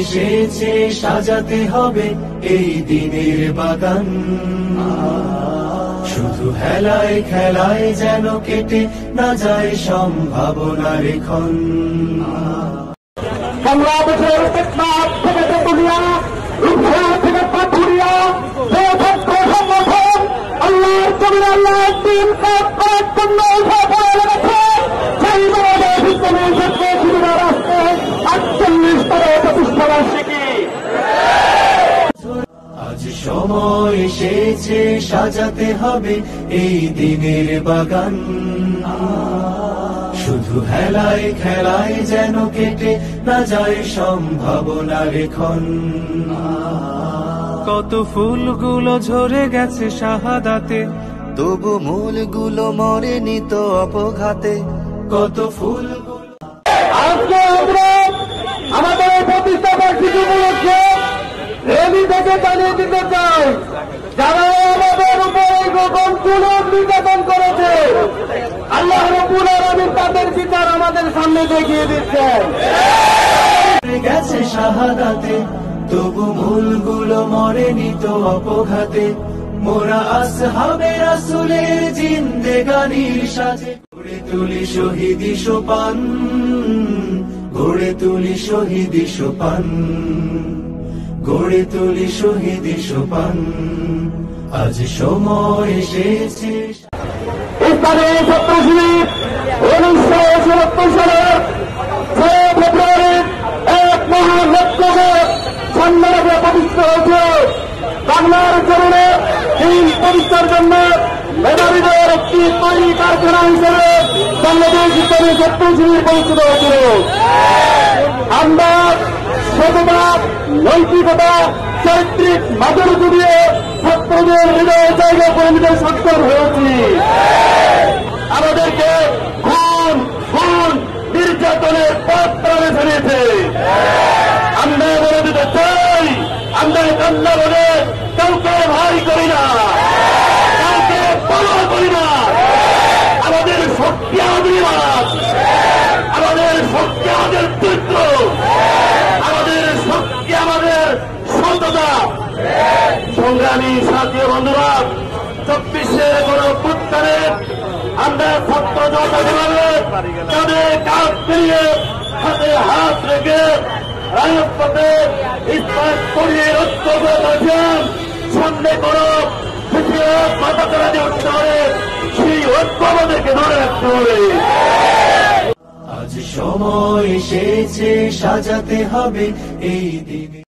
এসেছে, সাজাতে হবে এই দিনের বাগান। শুধু হেলায় খেলায় যেন কেটে না যায় সম্ভাবনার ক্ষণ। বাংলাদেশের টেকনাফ থেকে তেতুলিয়া, রূপসা থেকে পাথুরিয়া, সংগঠন আল্লাহর জমির আল্লাহ একদিন কাজ করার জন্য পড়ে লেগেছে। সেই বাংলাদেশ সুবিধার আসছে 48তম প্রতিষ্ঠাবার্ষিকী। আজ সময় এসেছে, সাজাতে হবে এই দিনের বাগান। শুধু হেলায় খেলায় যেন কেটে না যায় সম্ভাবনার ক্ষণ। কত ফুলগুলো ঝরে গেছে শাহাদাতে, তবু মূলগুলো মরেনি তো অপঘাতে। কত ফুলগুলো আজকে আমরা আমাদের এই প্রতিষ্ঠাবার্ষিকী উপলক্ষে রেলি থেকে জানিয়ে দিতে চাই, যারা আমাদের উপর এই গোপন জুলুম নির্যাতন করেছে, আল্লাহ রাব্বুল আলামিন তাদের বিচার আমাদের সামনে দেখিয়ে দিচ্ছেন। গেছে শাহাদাতে, তবু মূলগুলো মরেনি তো অপঘাতে। মোরা আসহাবে রাসূলের জিন্দেগানির সাথে গড়ে তুলি শহীদি সোপান, গড়ে তুলি শহীদি সোপান, গড়ে তুলি শহীদি সোপান। আজ সময় এসেছে। ইসলামী ছাত্র শিবির 1977 সালের 6 ফেব্রুয়ারির এক মহান লক্ষ্যকে সামনে রেখে প্রতিষ্ঠা হয়েছে। বাংলার জমিনে দিন প্রতিষ্ঠার জন্য মেধাবীদের একটি তৈরি কারখানা হিসেবে বাংলাদেশ ইসলামী ছাত্র শিবির পরিচিত হয়েছিল। আমরা সততা, নৈতিকতা, চারিত্রিক মাধুর্য দিয়ে ছাত্রদের হৃদয়ে জায়গা করে নিতে সক্ষম হয়েছি। আমাদেরকে খুন নির্যাতনের পথ বেছে নিয়েছে। আমরা বলে দিতে চাই, আমরা কান্না বলে কাউকে ভাই করি না, কাউকে বড় করি না। আমাদের শক্তি আমাদের ইমান, আমাদের শক্তি আমাদের চরিত্র, আমাদের শক্তি আমাদের সততা। সংগ্রামী সাথী বন্ধুরা, 24-এর গণঅভ্যুত্থানে আমরা ছাত্র জনতা তাদের কাজ ফিরিয়ে হাতে হাত রেখে রাজপথে ইসলাম করিয়ে ঐক্যবদ্ধ করেছেন। সামনে করো মাথা করা দিয়ে উঠতে হবে, সেই ঐক্য আমাদেরকে ধরে রাখতে হবে। আজ সময় এসেছে, সাজাতে হবে এই দিনে।